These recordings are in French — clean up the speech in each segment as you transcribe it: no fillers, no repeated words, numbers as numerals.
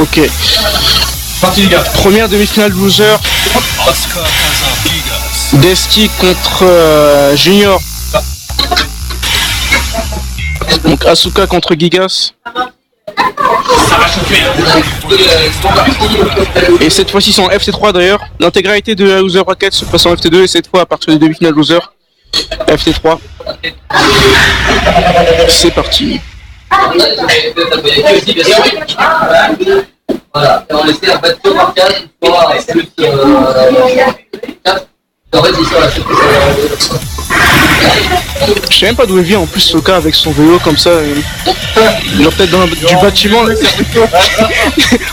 Ok. Parti les gars. Première demi-finale loser. Desti contre Junior. Donc Asuka contre Gigas. Et cette fois-ci c'est en FT3 d'ailleurs. L'intégralité de la loser bracket se passe en FT2 et cette fois à partir des demi-finales loser. FT3. C'est parti. Voilà, et on essaie en fait tout par 4 plus 4. En fait, ici, voilà, je sais même pas d'où il vient en plus Soka avec son vélo comme ça. Genre peut-être dans du bâtiment.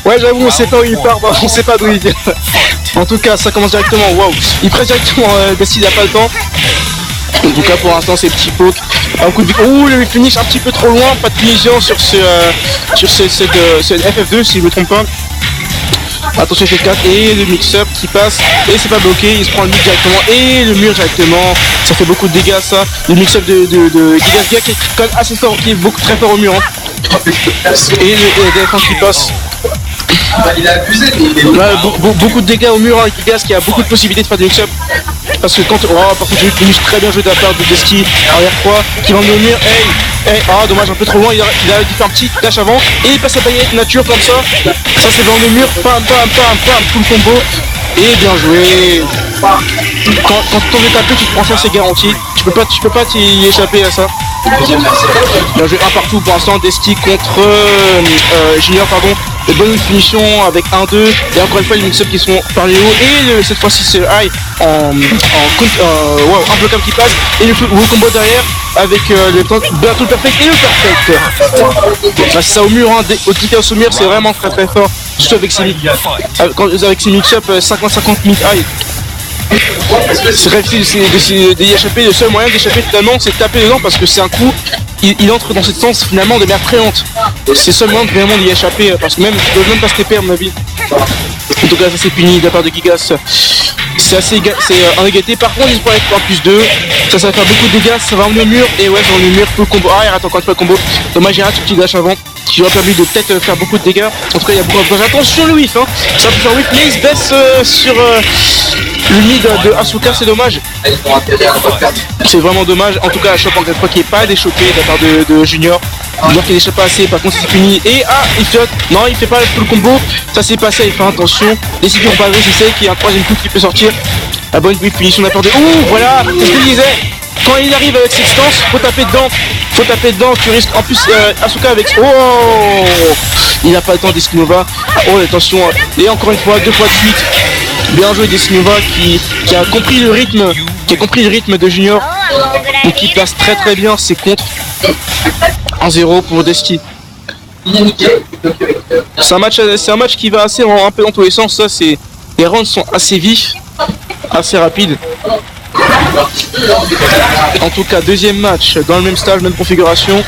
Ouais j'avoue on sait pas où il part, on sait pas d'où il vient. En tout cas ça commence directement, waouh. Il presse directement Desti, il a pas le temps. En tout cas pour l'instant c'est petit poke. Un coup de ouh le finish un petit peu trop loin, pas de punition sur ce FF2 si je me trompe pas. Attention F4 et le mix-up qui passe et c'est pas bloqué, il se prend le mix directement et le mur directement, ça fait beaucoup de dégâts ça. Le mix-up de Gigas qui est quand même assez fort, qui est beaucoup très fort au mur hein. Et le défense qui passe. il a abusé, Beaucoup de dégâts au mur, hein, Gigas qui a beaucoup de possibilités de faire des mix-up. Parce que quand. Oh, par contre, j'ai eu une très bien joué de la part de Desti, arrière 3, qui va au mur. Hey, ah, dommage, un peu trop loin, il a dû faire un petit dash avant, et il passe à baguette nature comme ça. Ça, c'est dans le mur, pam, tout le combo. Et bien joué. Quand ton est tapé, tu te prends ça, c'est garanti. Tu peux pas t'y échapper à ça. Bien joué, un partout pour l'instant, Desti contre Junior, pardon. De bonne finition avec 1-2 et encore une fois les mix-up qui sont par les hauts et cette fois-ci c'est le high en imbloquable qui passe et le combo derrière avec le battle perfect et le perfect. Bah, c'est ça au mur, hein, au chaos au mur c'est vraiment très très fort, surtout avec ces mix-up 50-50 mid-high. C'est difficile d'y échapper, le seul moyen d'échapper finalement c'est de taper dedans parce que c'est un coup, il entre dans cette sens finalement de manière très lente. C'est le seul moyen vraiment d'y échapper parce que même tu peux même pas se TP à mon avis. En tout cas ça c'est puni de la part de Gigas. C'est un égalité, par contre il se prend avec 1+2, ça va faire beaucoup de dégâts, ça va emmener au mur et ouais dans le mur tout le combo. Ah il rate encore une fois le combo. Dommage il rate ce petit dash avant qui lui a permis de peut-être faire beaucoup de dégâts. En tout cas il y a beaucoup de attention le whiff hein. Ça peut faire whiff mais il se baisse sur le mid de Asuka, c'est dommage. C'est vraiment dommage. En tout cas, la chope encore une fois qui est pas déchopé de la part de Junior. Junior qui n'échappe pas assez, par contre c'est fini. Et il flotte. Non, il fait pas tout le combo. Ça s'est passé, il fait attention. Décision pas vrai, c'est qu'il y a un troisième coup qui peut sortir. La bonne punition de la part de. Ouh, voilà, c'est ce que je disais. Quand il arrive avec cette distance, faut taper dedans, tu risques. En plus, Asuka avec. Oh, il n'a pas le temps d'Eskinova. Oh, attention. Et encore une fois, 2 fois de suite. Bien joué Desnova qui a compris le rythme de Junior et qui passe très très bien ses contres. 1-0 pour Desti. C'est un match qui va assez un peu dans tous les sens. Ça, les rounds sont assez vifs, assez rapides. En tout cas, deuxième match dans le même stage, même configuration.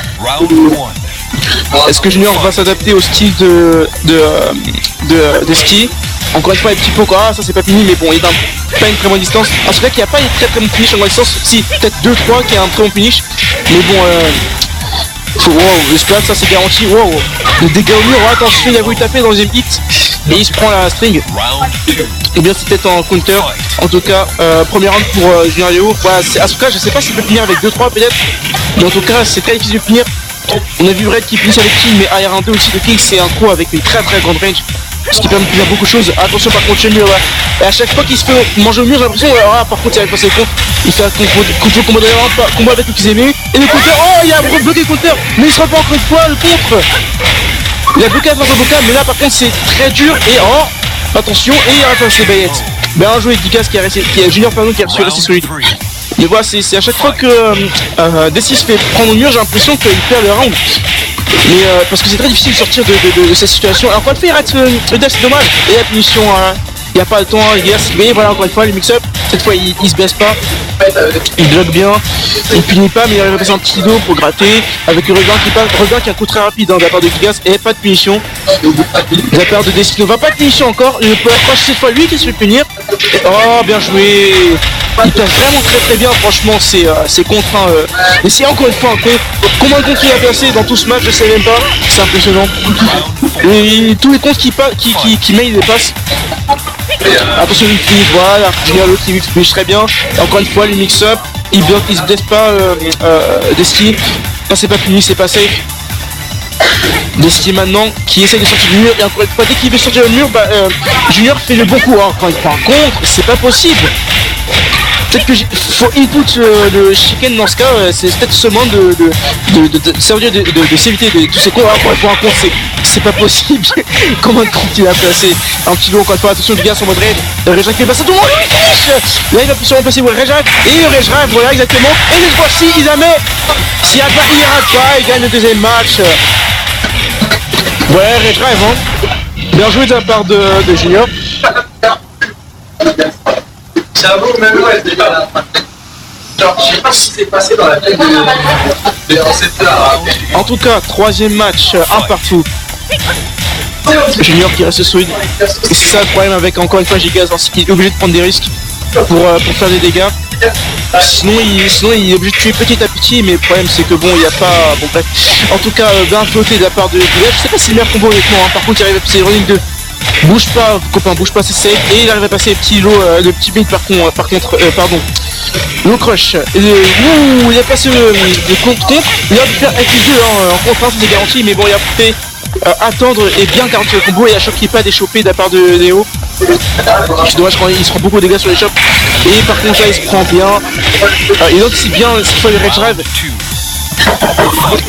Est-ce que Junior va s'adapter au style de Desti? Encore une fois les petits pots, ça c'est pas fini mais bon il est pas une très bonne distance. En tout cas qu'il n'y a pas une très très bonne finish en grande distance, si peut-être 2-3 qui a un très bon finish. Mais bon wow, j'espère que ça c'est garanti. Wow, le dégât au mur, attention il a voulu taper dans le deuxième hit et il se prend la string. Ou bien c'est peut-être en counter. En tout cas premier round pour Junior Léo. Voilà, en tout cas je sais pas s'il peut finir avec 2-3 peut-être. Mais en tout cas c'est très difficile de finir. On a vu Red qui finit avec King mais AR1-2 aussi de King c'est un pro avec une très très grande range. Ce qui permet de faire beaucoup de choses. Attention par contre chez mur et à chaque fois qu'il se fait manger au mur j'ai l'impression par contre il arrive pas ses comptes. Il fait un combo derrière un combo avec le qu'ils aimaient. Et le counter, oh il a bloqué le counter. Mais il se reprend encore une fois le contre. Il a bloqué la face au bocal mais là par contre c'est très dur et attention et il arrête ses baillettes. Bien joué Gigas qui a Junior pardon qui a reçu rester solide. Mais voilà c'est à chaque fois que Desti se fait prendre au mur j'ai l'impression qu'il perd le round. Mais parce que c'est très difficile de sortir de cette situation. Alors encore une fois il rate le dash, c'est dommage. Et la punition, il n'y a pas le temps, les gars, mais voilà encore une fois le mix-up, cette fois il se baisse pas. Il bloque bien, il punit pas, mais il arrive à passer un petit dos pour gratter. Avec le Regain qui passe, Regain qui a un coup très rapide de la part de Gigas et pas de punition. De la part de Destinova, pas de punition encore. Il peut accrocher cette fois lui qui se fait punir. Oh, bien joué. Il passe vraiment très bien, franchement, c'est contre un. Et c'est encore une fois un con. Combien de contre il a placé dans tout ce match, je sais même pas. C'est impressionnant. Et tous les comptes qui met, il les passe. Attention, il finit, voilà. Junior l'autre qui finish très bien. Encore une fois, les mix-up. Il se blesse pas Desti. Ça c'est pas puni, c'est pas safe. Desti maintenant qui essaie de sortir du mur. Et encore une fois, dès qu'il veut sortir du mur, Junior fait le bon coup. Hein. Quand il prend un contre, c'est pas possible. Peut-être que faut input le chicken dans ce cas, c'est peut-être seulement ça veut dire de s'éviter de tous ces coups. Pour un compte, c'est pas possible. Comment de compte il a placé un petit lot encore une fois, attention le gars sur mode raid. Le Rejrac qui est passé tout le monde, là il va sûrement passer le Rejrac et le Rejrac, voilà exactement. Et cette fois-ci il la met. S'il y a pas, il rate pas, il gagne le deuxième match. Ouais, Rejrac, hein. Bien joué de la part de Junior. C'est un beau même ouais, c'est pas. Genre, je sais pas ce qui s'est passé dans la tête de cette là. En tout cas, troisième match, un partout. Junior qui reste solide. Et c'est ça le problème avec encore une fois Gigas, il est obligé de prendre des risques pour faire des dégâts. Sinon il est obligé de tuer petit à petit, mais le problème c'est que bon il n'y a pas. Bon bref. En tout cas, bien flotté de la part de Gigas. Je sais pas si c'est le meilleur combo honnêtement, hein. Par contre il arrive à passer running 2. Bouge pas, copain, bouge pas, c'est safe. Et il arrive à passer le petit beat par contre, le crush. Il a passé le contre. Il a pu faire F2 en contre 1, c'est garanti, mais bon, il a fait attendre et bien garantir le combo. Et à choc qui n'est pas déchopé de la part de Léo. C'est dommage quand il se prend beaucoup de dégâts sur les chocs. Et par contre, là, il se prend bien. Il anticipe bien cette fois le Rage Drive.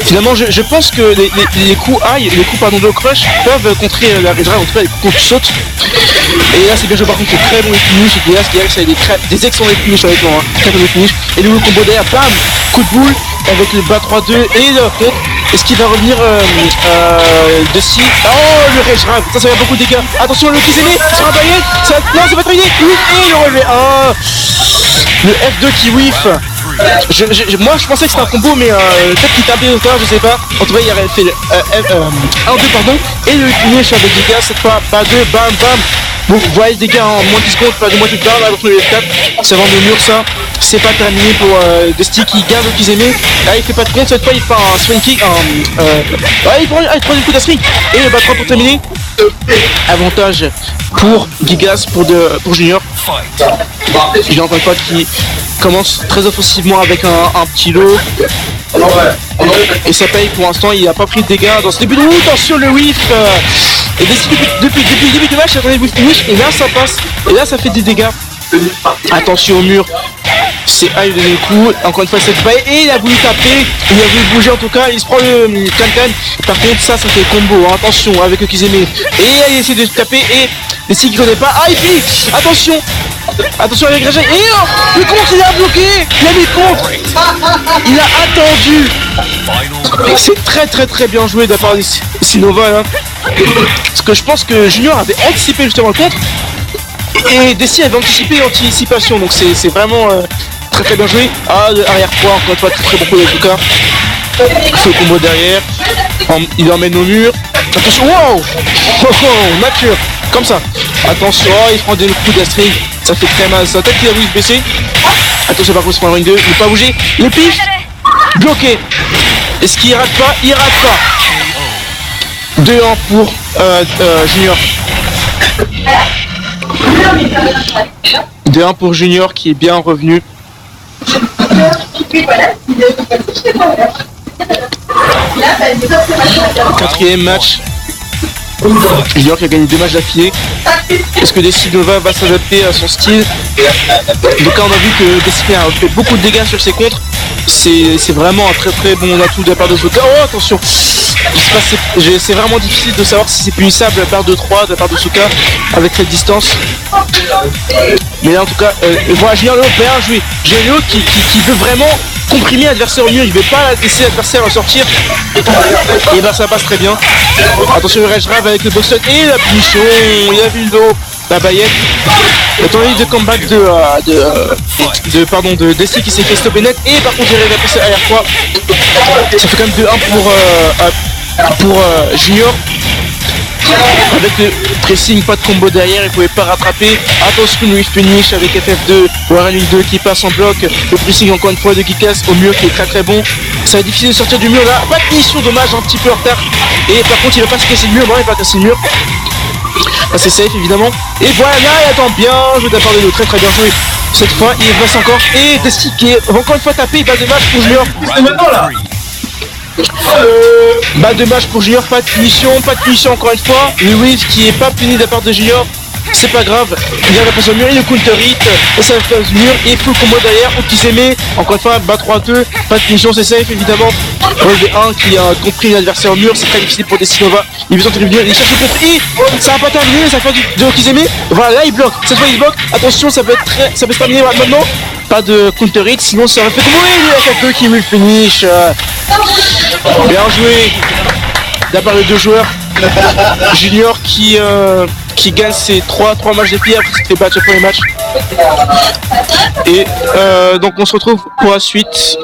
Finalement, je pense que les coups de crush peuvent contrer la Rage Drive, en tout cas les coups qui sautent. Et là, c'est bien joué par contre, c'est très bon les finish. Et là, c'est des excellents finish honnêtement, hein. Très bon finish. Et le combo derrière, bam, coup de boule avec le bas 3-2 et le contre. Est-ce qu'il va revenir Desti? Oh, le Rage Drive, ça va beaucoup de dégâts. Attention, le Kizeme, sur un baguette. Non, c'est pas terminé. Et le relevé. Oh, le F2 qui whiff. Moi je pensais que c'était un combo, mais peut-être qu'il tapait au temps, je sais pas. En tout cas il aurait fait le 1-2 pardon. Et le finish avec des dégâts cette fois, pas 2, bam bam. Bon, vous voyez des dégâts en moins de 10 secondes, pas de moitié de barre, là contre le F4. C'est vraiment le mur ça. C'est pas terminé pour Desti qui garde le Kizeme. Là il fait pas de compte, cette fois il fait un swing kick. Il prend du coup d'astring. Et le bas 3 pour terminer. Avantage pour Gigas, pour Junior. Junior encore une fois qui commence très offensivement avec un petit lot. Et ça paye pour l'instant, il n'a pas pris de dégâts dans ce début de route. Attention le whiff. Et depuis le début du match, j'attendais le whiff finish. Et là ça passe. Et là ça fait des dégâts. Attention au mur. C'est aïe de le coup. Encore une fois cette faille. Et il a voulu taper. Il a voulu bouger en tout cas. Il se prend le can-can. Par contre ça fait combo. Hein. Attention avec le Kizeme. Et il essaie de taper. Et les qui connaît pas. Ah il finit. Attention avec Rejrac. Et oh, le contre il a bloqué. Il a mis contre. Il a attendu. C'est très bien joué de la part de Sinova. Hein. Parce que je pense que Junior avait anticipé justement le contre. Et Desti avait anticipé l'anticipation. Donc c'est vraiment très bien joué. Ah, arrière-poids, encore une fois, très bon coup en tout cas. Ce combo derrière. Il emmène au mur. Attention, wow. Nature. Comme ça. Attention, il prend des coups d'astring. Ça fait très mal. Ça peut-être qu'il a voulu se baisser. Attention, par contre, il se prend un ring 2. Il ne peut pas bouger. Le pif. Bloqué. Est-ce qu'il rate pas? Il rate pas. 2-1 pour Junior. 2-1 pour Junior qui est bien revenu. Quatrième match. Junior qui a gagné 2 matchs d'affilée. Est-ce que Destinova va s'adapter à son style? Donc là on a vu que Destinova a fait beaucoup de dégâts sur ses contres. C'est vraiment un très bon atout de la part de Soka. Oh attention, c'est vraiment difficile de savoir si c'est punissable de la part de 3, de la part de Soka avec cette distance. Mais là en tout cas, voilà Junior bien joué. Junior qui veut vraiment comprimer l'adversaire au mur, il veut pas laisser l'adversaire sortir. Et ben ça passe très bien. Attention le Rage Drive avec le box et la punition, il a vu le dos. la baguette. La tentative de comeback de Desti qui s'est fait stopper net. Et par contre, j'ai réussi à passer à la fois. Ça fait quand même 2-1 pour Junior. Avec le pressing, pas de combo derrière, il pouvait pas rattraper. Attention, Louis finish avec FF2, Warren 2 qui passe en bloc. Le pressing encore une fois de Geekas au mur qui est très très bon. Ça va être difficile de sortir du mur là. Pas de mission, dommage, un petit peu en retard. Et par contre, il va pas se casser le mur, non, il va pas casser le mur. Ah, c'est safe évidemment. Et voilà, il attend bien joué de la part de nous, très très bien joué. Cette fois, il passe encore. Et Desti qui est encore une fois tapé, balle de match pour Junior. C'est maintenant là. Balle de match pour Junior, pas de punition encore une fois. Lewis qui est pas puni de la part de Junior. C'est pas grave, il a la passe au mur, il le counter hit, et ça fait au mur, et full combo derrière, Okizeme, encore une fois, bas 3-2, pas de punition, c'est safe évidemment. Relevé 1 qui a compris l'adversaire au mur, c'est très difficile pour Destinova, il veut tenter de venir, il cherche le contre, et ça va pas terminer, ça va faire de Okizeme, voilà, là il bloque, cette fois il bloque, attention, ça peut se terminer maintenant, pas de counter hit, sinon ça va faire comme oui, il y a 4-2 qui will finish, bien joué, d'abord les deux joueurs. Junior qui gagne ses 3 matchs défis après s'être fait battre au premier match. Et donc on se retrouve pour la suite.